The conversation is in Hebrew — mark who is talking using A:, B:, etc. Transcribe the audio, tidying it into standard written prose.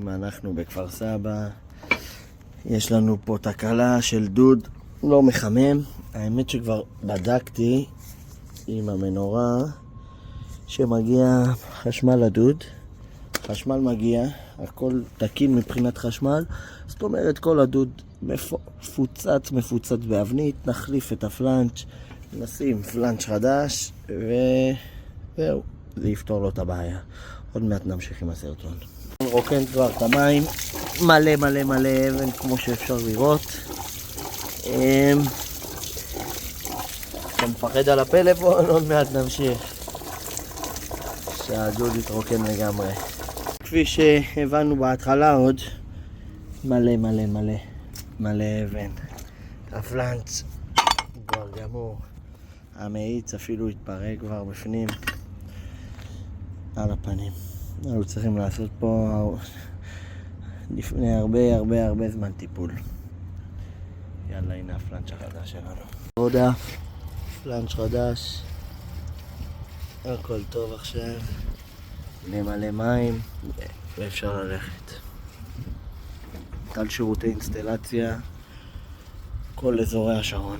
A: אנחנו בכפר סבא. יש לנו פה תקלה של דוד לא מחמם. האמת שכבר בדקתי עם המנורה שמגיע חשמל לדוד. חשמל מגיע, הכל תקין מבחינת חשמל. זאת אומרת כל הדוד מפוצץ באבנית. נחליף את הפלנץ', נשים פלנץ' חדש וזהו, זה יפתור לו את הבעיה. עוד מעט נמשיך עם הסרטון. רוקן כבר את המים, מלא אבן כמו שאפשר לראות. אתה מפחד על הפלאפון, עוד מעט נמשיך. שהדוד יתרוקן לגמרי. כפי שהבנו בהתחלה עוד, מלא אבן. הפלנץ כבר גמור. המאיץ אפילו התפרק כבר בפנים. על הפנים. אנחנו צריכים לעשות פה לפני הרבה זמן טיפול. יאללה, הנה הפלנץ' החדש שלנו. תודה. פלנץ' חדש. הכל טוב עכשיו. מלא מים ואפשר ללכת. על שירותי אינסטלציה כל אזורי השרון.